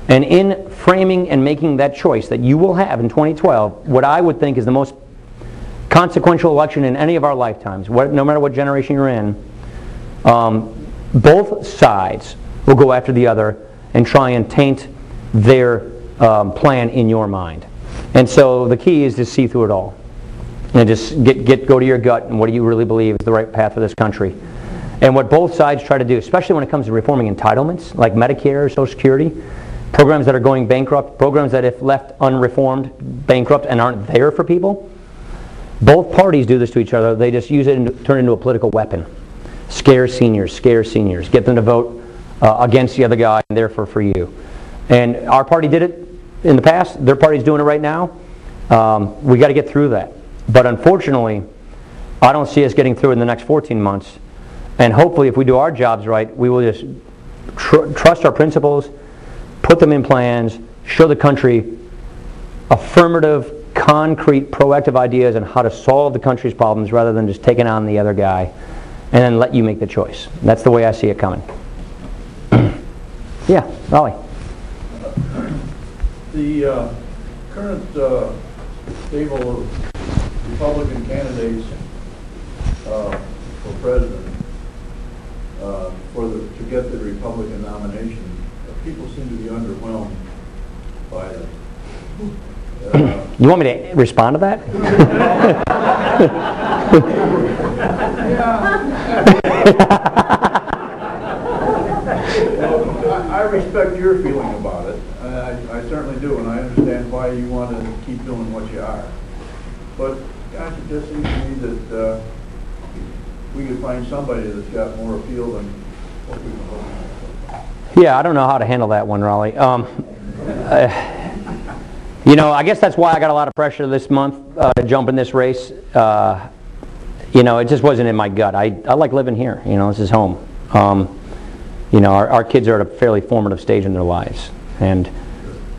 And in framing and making that choice that you will have in 2012, what I would think is the most consequential election in any of our lifetimes, no matter what generation you're in, both sides will go after the other and try and taint their plan in your mind. And so the key is to see through it all. And just go to your gut and what do you really believe is the right path for this country. And what both sides try to do, especially when it comes to reforming entitlements, like Medicare, Social Security, programs that are going bankrupt, programs that if left unreformed, bankrupt and aren't there for people, both parties do this to each other. They just use it and turn it into a political weapon. Scare seniors, get them to vote against the other guy and therefore for you. And our party did it in the past, their party's doing it right now. We got to get through that. But unfortunately, I don't see us getting through it in the next 14 months. And hopefully, if we do our jobs right, we will just trust our principles, put them in plans, show the country affirmative, concrete, proactive ideas on how to solve the country's problems rather than just taking on the other guy and then let you make the choice. That's the way I see it coming. Yeah, Raleigh.
The current stable of Republican candidates for president to get the Republican nomination, people seem to be underwhelmed by it.
You want me to respond to that?
I respect your feeling about it. I certainly do, and I understand why you want to keep doing what you are. But gosh, it just seems to me that we could find somebody that's got more appeal than what we've been looking at.
Yeah, I don't know how to handle that one, Raleigh. You know, I guess that's why I got a lot of pressure this month to jump in this race. You know, it just wasn't in my gut. I like living here. You know, this is home. You know, our kids are at a fairly formative stage in their lives. And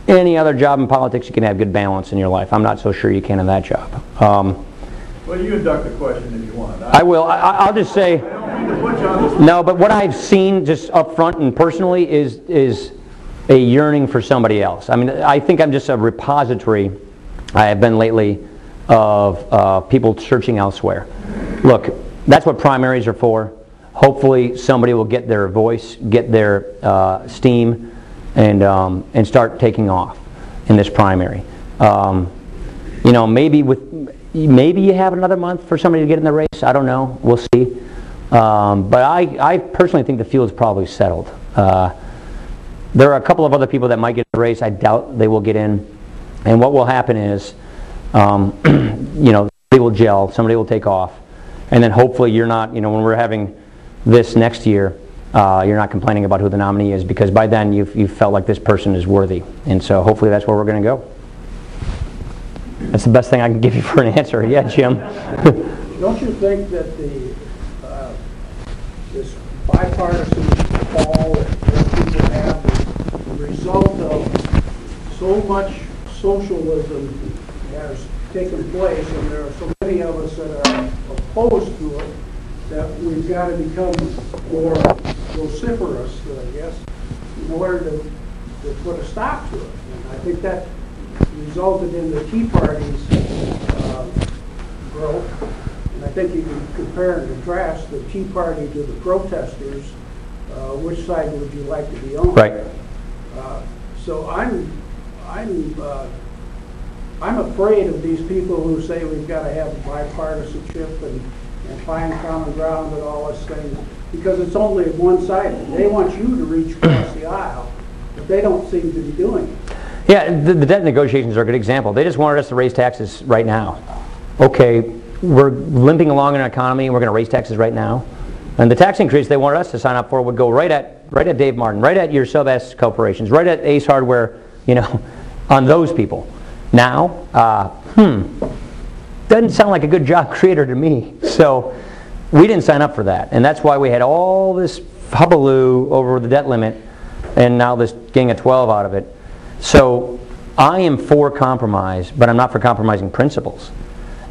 any other job in politics, you can have good balance in your life. I'm not so sure you can in that job.
Well, you conduct the question if you want.
I will. I'll just say,
I don't mean to put you on the spot.
no, but what I've seen just up front and personally is a yearning for somebody else. I mean, I think I'm just a repository, I have been lately, of people searching elsewhere. Look, that's what primaries are for. Hopefully somebody will get their voice, get their steam, and start taking off in this primary. You know, maybe you have another month for somebody to get in the race. I don't know. We'll see. But I personally think the field is probably settled. There are a couple of other people that might get in the race. I doubt they will get in. And what will happen is, you know, somebody will gel, somebody will take off, and then hopefully you're not, you know, when we're having this next year, you're not complaining about who the nominee is, because by then you've felt like this person is worthy. And so hopefully that's where we're going to go. That's the best thing I can give you for an answer. Yeah, Jim?
Don't you think that this bipartisan fall that people have is the result of so much socialism has taken place, and there are so many of us that are opposed to it, that we've got to become more vociferous, I guess, in order to put a stop to it. And I think that resulted in the Tea Party's growth. And I think you can compare and contrast the Tea Party to the protesters. Which side would you like to be on?
Right.
So I'm afraid of these people who say we've got to have bipartisanship and find common ground and all those things, because it's only one-sided. They want you to reach across the aisle, but they don't seem to be doing it.
Yeah, the debt negotiations are a good example. They just wanted us to raise taxes right now. Okay, we're limping along in our economy, and we're going to raise taxes right now. And the tax increase they wanted us to sign up for would go right at Dave Martin, right at your sub-S corporations, right at Ace Hardware, you know, on those people. Now, doesn't sound like a good job creator to me. So we didn't sign up for that. And that's why we had all this hullabaloo over the debt limit, and now this getting a 12 out of it. So I am for compromise, but I'm not for compromising principles.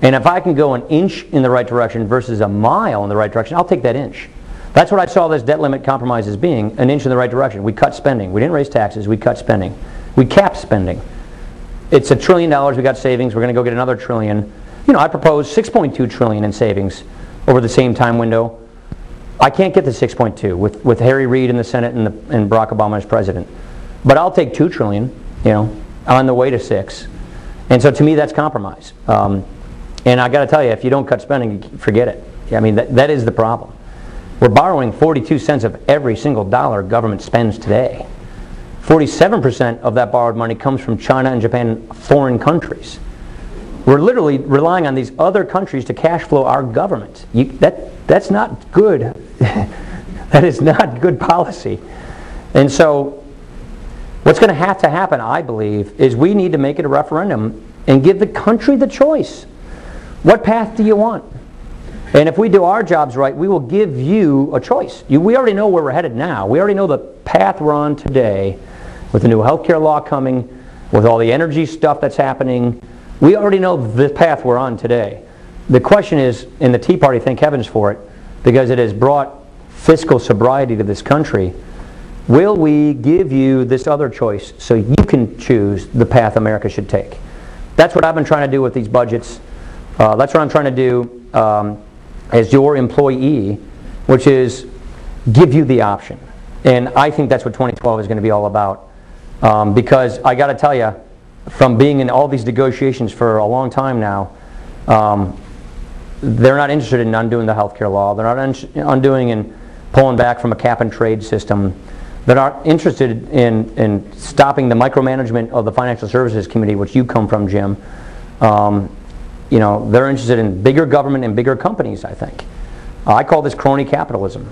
And if I can go an inch in the right direction versus a mile in the right direction, I'll take that inch. That's what I saw this debt limit compromise as being, an inch in the right direction. We cut spending. We didn't raise taxes. We cut spending. We capped spending. It's $1 trillion. We got savings. We're going to go get another trillion. You know, I proposed $6.2 trillion in savings over the same time window. I can't get to 6.2 with Harry Reid in the Senate and Barack Obama as president. But I'll take $2 trillion, you know, on the way to 6. And so to me, that's compromise. And I got to tell you, if you don't cut spending, forget it. I mean, that is the problem. We're borrowing 42 cents of every single dollar government spends today. 47% of that borrowed money comes from China and Japan, foreign countries. We're literally relying on these other countries to cash flow our government. That's not good. That is not good policy. And so what's going to happen, I believe, is we need to make it a referendum and give the country the choice. What path do you want? And if we do our jobs right, we will give you a choice. We already know where we're headed now. We already know the path we're on today with the new health care law coming, with all the energy stuff that's happening. We already know the path we're on today. The question is, and the Tea Party, thank heavens for it, because it has brought fiscal sobriety to this country, will we give you this other choice so you can choose the path America should take? That's what I've been trying to do with these budgets. That's what I'm trying to do as your employee, which is give you the option. And I think that's what 2012 is going to be all about. Because I got to tell you, from being in all these negotiations for a long time now, they're not interested in undoing the health care law. They're not undoing and pulling back from a cap and trade system. They're not interested in stopping the micromanagement of the financial services committee, which you come from, Jim. You know, they're interested in bigger government and bigger companies, I think. I call this crony capitalism.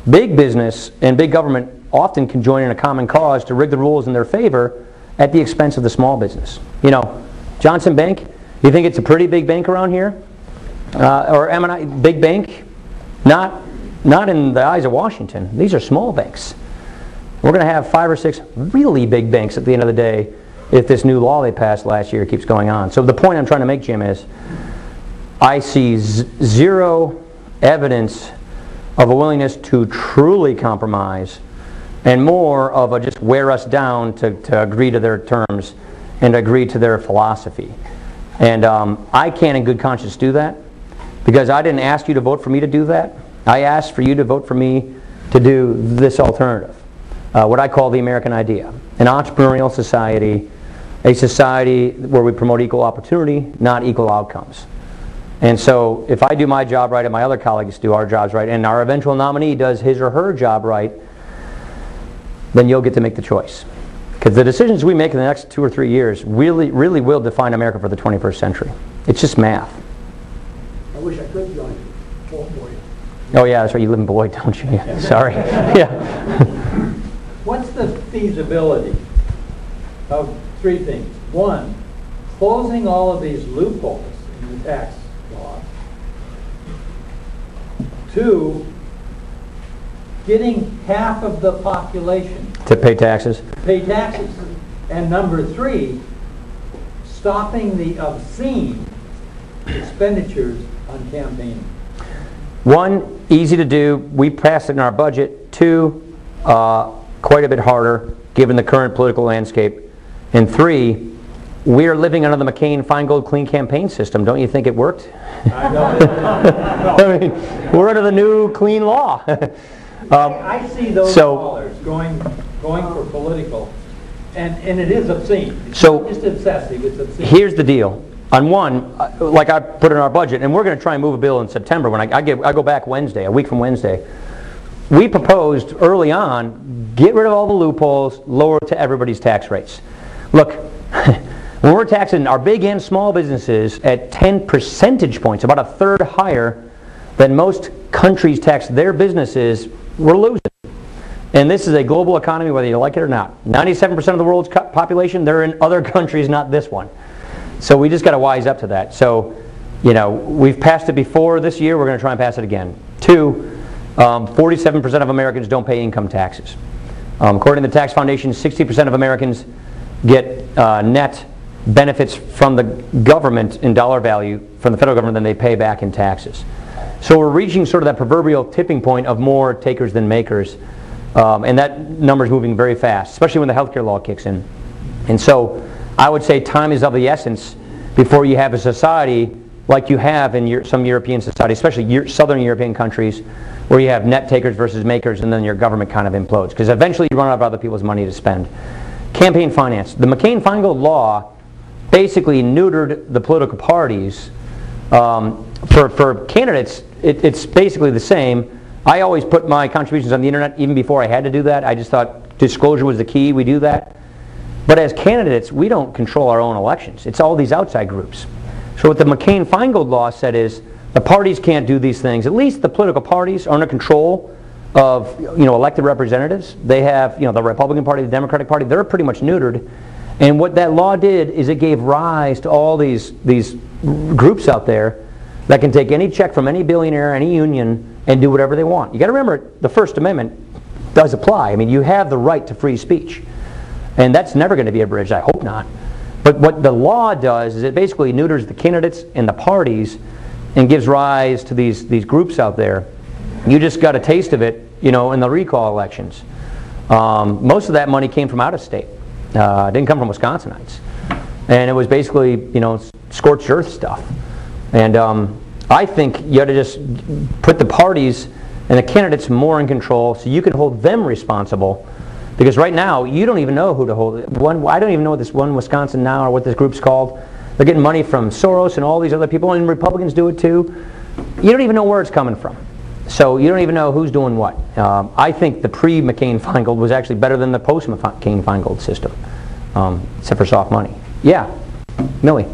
Big business and big government often can join in a common cause to rig the rules in their favor at the expense of the small business. You know, Johnson Bank, you think it's a pretty big bank around here? Or M&I, big bank? Not in the eyes of Washington. These are small banks. We're going to have 5 or 6 really big banks at the end of the day if this new law they passed last year keeps going on. So the point I'm trying to make, Jim, is I see zero evidence of a willingness to truly compromise and more of a just wear us down to agree to their terms and agree to their philosophy. And I can't in good conscience do that, because I didn't ask you to vote for me to do that. I asked for you to vote for me to do this alternative, what I call the American idea, an entrepreneurial society, a society where we promote equal opportunity, not equal outcomes. And so if I do my job right and my other colleagues do our jobs right and our eventual nominee does his or her job right, then you'll get to make the choice. Because the decisions we make in the next 2 or 3 years really will define America for the 21st century. It's just math.
I wish I could join Boyd.
Oh yeah, that's right, you live in Boyd, don't you? Yeah. Sorry. Yeah.
What's the feasibility of 3 things? 1, closing all of these loopholes in the tax law. 2, getting half of the population
to pay taxes.
And number 3, stopping the obscene expenditures on campaigning.
1, easy to do. We passed it in our budget. 2, quite a bit harder given the current political landscape. And 3, we are living under the McCain-Feingold clean campaign system. Don't you think it worked?
I know.
I mean, we're under the new clean law.
I see those dollars going for political, and it is obscene. It's not just obsessive, it's obscene.
Here's the deal. On 1, like I put in our budget, and we're going to try and move a bill in September when I go back Wednesday, a week from Wednesday. We proposed early on, get rid of all the loopholes, lower to everybody's tax rates. Look, when we're taxing our big and small businesses at 10 percentage points, about a third higher than most countries tax their businesses, we're losing. And this is a global economy, whether you like it or not. 97% of the world's population, they're in other countries, not this one. So we just got to wise up to that. So, you know, we've passed it before. This year, we're going to try and pass it again. 2, 47% of Americans don't pay income taxes. According to the Tax Foundation, 60% of Americans get net benefits from the government in dollar value, from the federal government, than they pay back in taxes. So we're reaching sort of that proverbial tipping point of more takers than makers. And that number is moving very fast, especially when the healthcare law kicks in. And so I would say time is of the essence before you have a society like you have in some European societies, especially southern European countries, where you have net takers versus makers, and then your government kind of implodes. Because eventually you run out of other people's money to spend. Campaign finance. The McCain-Feingold law basically neutered the political parties. For candidates, it's basically the same. I always put my contributions on the internet even before I had to do that. I just thought disclosure was the key. We do that. But as candidates, we don't control our own elections. It's all these outside groups. So what the McCain-Feingold law said is the parties can't do these things. At least the political parties are under control of elected representatives. They have the Republican Party, the Democratic Party. They're pretty much neutered. And what that law did is it gave rise to all these groups out there that can take any check from any billionaire, any union, and do whatever they want. You got to remember, the First Amendment does apply. I mean, you have the right to free speech. And that's never going to be abridged, I hope not. But what the law does is it basically neuters the candidates and the parties and gives rise to these groups out there. You just got a taste of it, in the recall elections. Most of that money came from out of state. It didn't come from Wisconsinites. And it was basically, scorched earth stuff. And I think you ought to just put the parties and the candidates more in control so you can hold them responsible. Because right now, you don't even know who to hold. I don't even know what this one Wisconsin Now or what this group's called. They're getting money from Soros and all these other people, and Republicans do it too. You don't even know where it's coming from. So you don't even know who's doing what. I think the pre-McCain-Feingold was actually better than the post-McCain-Feingold system, except for soft money. Yeah, Millie.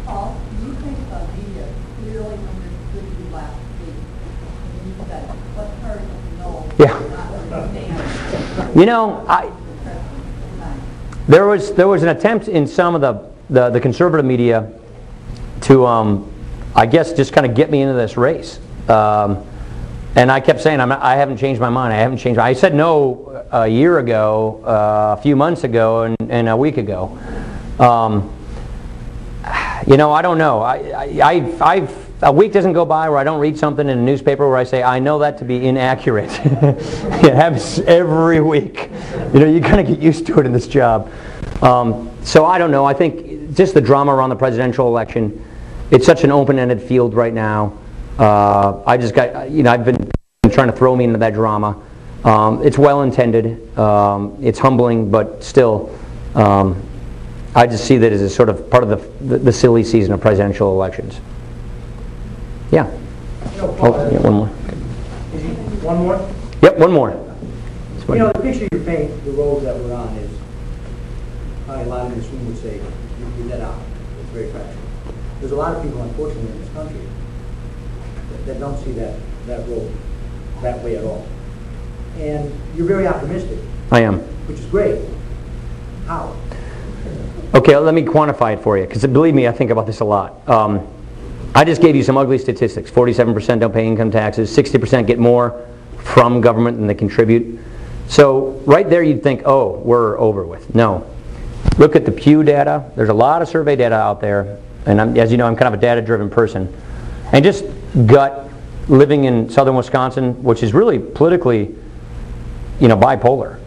Paul, do you think media clearly understood you last week when you said what part of no not understand?
There was an attempt in some of the conservative media to, I guess, just kind of get me into this race. And I kept saying, I haven't changed my mind. I said no a year ago, a few months ago, and a week ago. I don't know. a week doesn't go by where I don't read something in a newspaper where I say, I know that to be inaccurate. It happens every week. You know, you kind of get used to it in this job. So I don't know. I think just the drama around the presidential election, it's such an open-ended field right now. I just got, you know, I've been trying to throw me into that drama. It's well-intended. It's humbling, but still, I just see that as a sort of part of the silly season of presidential elections. Yeah. Oh, yeah, one more.
One more?
Yep, one more.
You know, the picture you paint, the road that we're on is, probably a lot in this room would say, you let out. It's very factual. There's a lot of people, unfortunately, in this country that don't see that road that way at all. And you're very optimistic.
I am.
Which is great. How?
Okay, let me quantify it for you, because believe me, I think about this a lot. I just gave you some ugly statistics. 47% don't pay income taxes, 60% get more from government than they contribute. So right there you'd think, oh, we're over with. No. Look at the Pew data. There's a lot of survey data out there, and as you know, I'm kind of a data-driven person. And just gut, living in southern Wisconsin, which is really politically, you know, bipolar.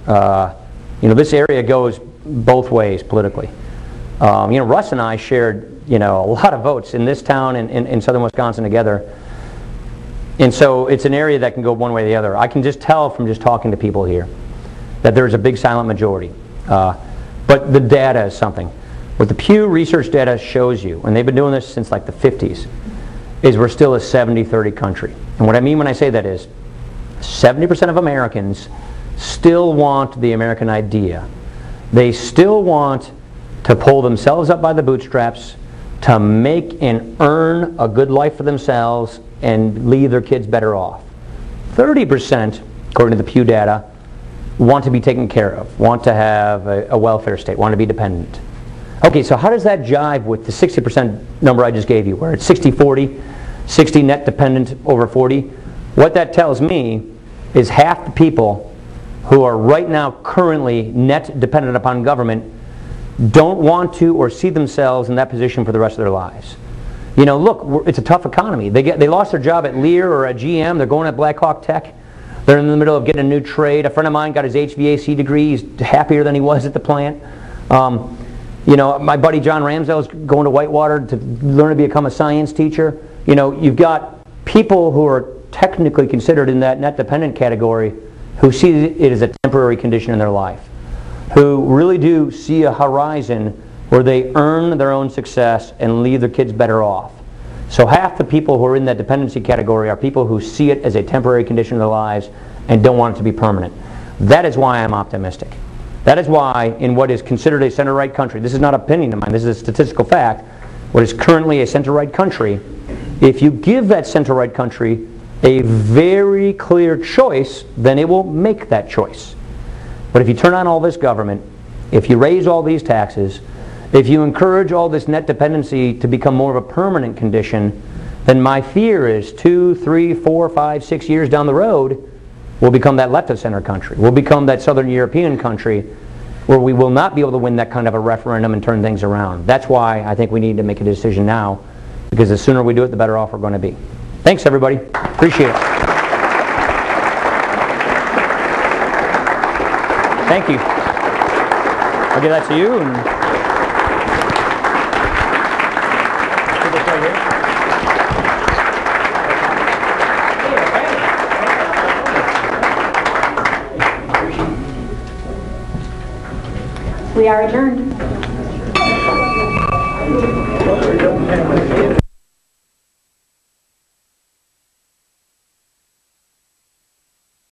You know, this area goes both ways politically. You know, Russ and I shared, you know, a lot of votes in this town and in southern Wisconsin together. And so it's an area that can go one way or the other. I can just tell from just talking to people here that there's a big silent majority. But the data is something. What the Pew Research data shows you, and they've been doing this since like the 50s, is we're still a 70-30 country. And what I mean when I say that is 70% of Americans still want the American idea. They still want to pull themselves up by the bootstraps, to make and earn a good life for themselves and leave their kids better off. 30%, according to the Pew data, want to be taken care of, want to have a welfare state, want to be dependent. Okay, so how does that jive with the 60% number I just gave you, where it's 60-40, 60 net dependent over 40? What that tells me is half the people who are right now currently net dependent upon government don't want to or see themselves in that position for the rest of their lives. You know, look, it's a tough economy. They lost their job at Lear or at GM. They're going at Black Hawk Tech. They're in the middle of getting a new trade. A friend of mine got his HVAC degree. He's happier than he was at the plant. You know, my buddy John Ramsdale is going to Whitewater to learn to become a science teacher. You know, you've got people who are technically considered in that net dependent category who see it as a temporary condition in their life, who really do see a horizon where they earn their own success and leave their kids better off. So half the people who are in that dependency category are people who see it as a temporary condition in their lives and don't want it to be permanent. That is why I'm optimistic. That is why in what is considered a center-right country, this is not opinion of mine, this is a statistical fact, what is currently a center-right country, if you give that center-right country a very clear choice, then it will make that choice. But if you turn on all this government, if you raise all these taxes, if you encourage all this net dependency to become more of a permanent condition, then my fear is 2, 3, 4, 5, 6 years down the road, we'll become that left-of-center country. We'll become that Southern European country where we will not be able to win that kind of a referendum and turn things around. That's why I think we need to make a decision now, because the sooner we do it, the better off we're going to be. Thanks, everybody. Appreciate it. Thank you. I'll give that to you. And put this right
here. We are adjourned.